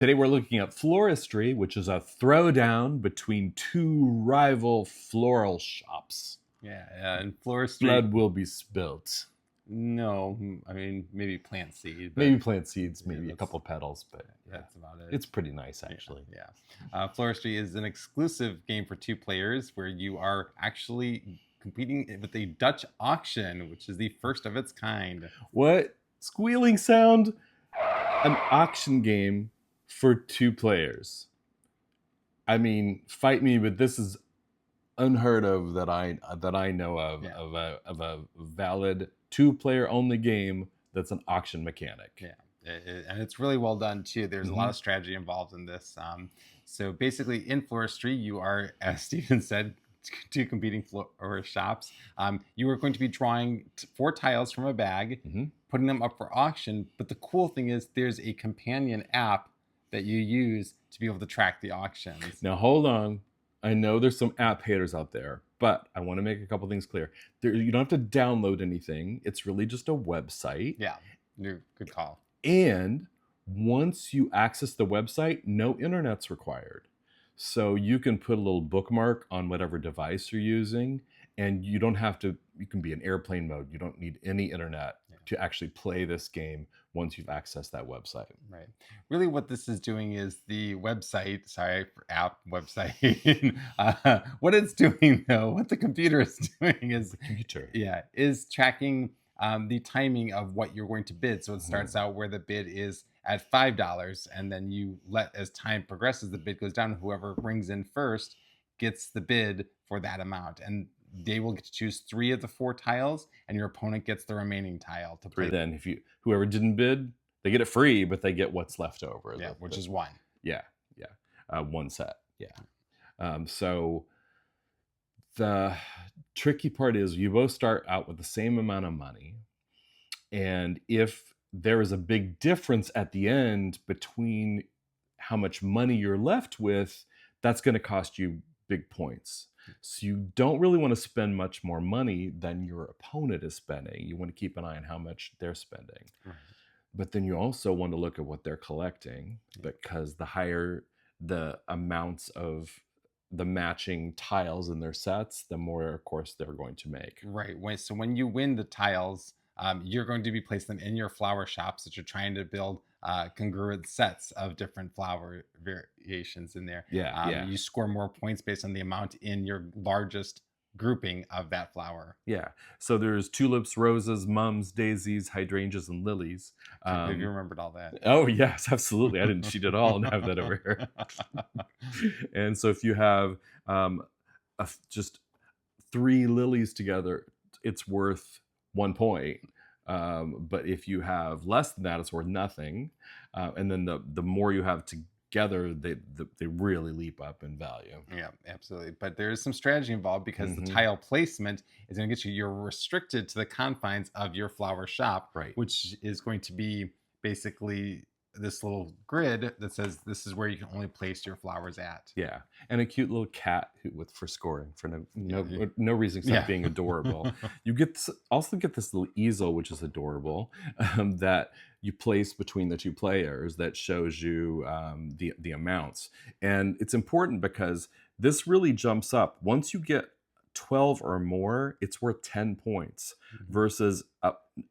Today we're looking at Floristry, which is a throwdown between two rival floral shops. Yeah, and Floristry. Blood will be spilt. No, I mean maybe plant seed. But Maybe plant seeds, maybe a that's- couple petals, but yeah, That's about it. it's pretty nice actually. Yeah. Floristry is an exclusive game for 2 players where you are actually competing with a Dutch auction, which is the first of its kind. What? Squealing sound? An auction game for 2 players. I mean, fight me, but this is unheard of that I know of, Yeah. of a valid 2-player only game that's an auction mechanic. Yeah. And it's really well done too. There's a lot of strategy involved in this. So basically, in Floristry, you are, as Stephen said, 2 competing florist shops. You are going to be drawing 4 tiles from a bag, putting them up for auction. But the cool thing is, there's a companion app that you use to be able to track the auctions. Now hold on. I know there's some app haters out there, but I want to make a couple things clear. You don't have to download anything. It's really just a website. Yeah, good call. And once you access the website, no internet's required. So you can put a little bookmark on whatever device you're using, and you don't have to, you can be in airplane mode. You don't need any internet to actually play this game once you've accessed that website. Right. Really what this is doing is the website, app website. What it's doing though, what the computer is doing is, is tracking the timing of what you're going to bid. So it starts out where the bid is at $5, and then you as time progresses, the bid goes down. Whoever rings in first gets the bid for that amount, and they will get to choose 3 of the 4 tiles, and your opponent gets the remaining tile to play. Then if whoever didn't bid, they get it free, but they get what's left over. Yeah, which is 1. Yeah. 1 set. Yeah. So the tricky part is you both start out with the same amount of money, and if there is a big difference at the end between how much money you're left with, that's going to cost you big points. So you don't really want to spend much more money than your opponent is spending. You want to keep an eye on how much they're spending. But then you also want to look at what they're collecting, because the higher the amounts of the matching tiles in their sets, the more, of course, they're going to make. Right. So when you win the tiles, you're going to be placing them in your flower shops that you're trying to build congruent sets of different flower variations in there. You score more points based on the amount in your largest grouping of that flower. So there's tulips, roses, mums, daisies, hydrangeas, and lilies. Have you remembered all that? Oh yes, absolutely. I didn't cheat at all and have that over here. And so if you have just 3 lilies together, it's worth 1 point. But if you have less than that, it's worth nothing. And then the more you have together, they really leap up in value. Yeah, absolutely. But there is some strategy involved, because the tile placement is going to get you're restricted to the confines of your flower shop, which is going to be basically this little grid that says this is where you can only place your flowers at. And a cute little cat for scoring for no reason except being adorable. You also get this little easel, which is adorable, that you place between the 2 players that shows you the amounts. And it's important because this really jumps up. Once you get 12 or more, it's worth 10 points versus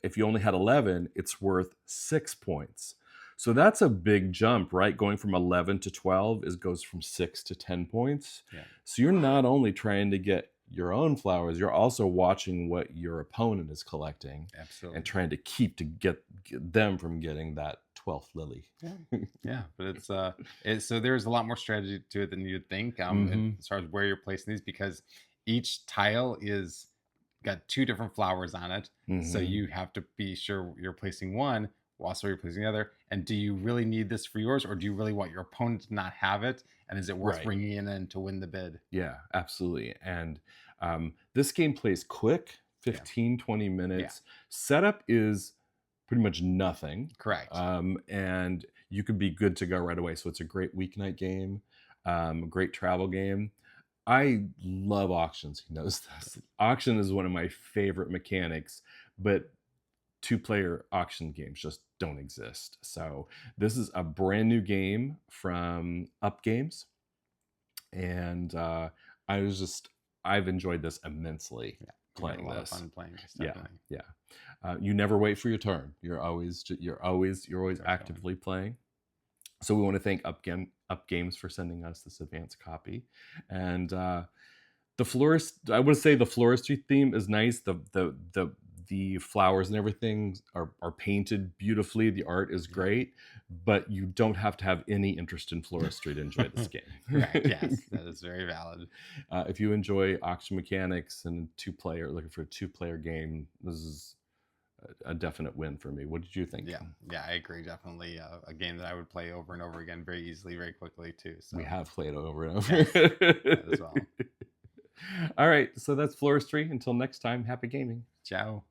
if you only had 11, it's worth 6 points. So that's a big jump, right? Going from 11 to 12 goes from 6 to 10 points. So you're not only trying to get your own flowers, you're also watching what your opponent is collecting. And trying to get them from getting that 12th lily. But so there's a lot more strategy to it than you'd think, as far as where you're placing these, because each tile is got 2 different flowers on it. So you have to be sure you're placing one, also you're placing the other. And do you really need this for yours, or do you really want your opponent to not have it? And is it worth bringing it in to win the bid? Yeah, absolutely. And this game plays quick, 15-20 minutes. Setup is pretty much nothing. Correct. And you could be good to go right away. So it's a great weeknight game, great travel game. I love auctions. He knows this. Auction is one of my favorite mechanics, but 2-player auction games just don't exist. So this is a brand new game from Up Games, and I've enjoyed this immensely. Yeah, playing a lot this. of fun playing this. Yeah, Definitely. yeah. You never wait for your turn. You're always actively playing. So we want to thank Up Games for sending us this advanced copy, and the florist. I would say the floristry theme is nice. The flowers and everything are painted beautifully. The art is great, but you don't have to have any interest in floristry to enjoy this game. Correct. Yes, that is very valid. If you enjoy auction mechanics and looking for a 2-player game, this is a definite win for me. What did you think? Yeah, I agree. Definitely a game that I would play over and over again very easily, very quickly too. So we have played over and over. Yes, as well. All right, so that's Floristry. Until next time, happy gaming. Ciao.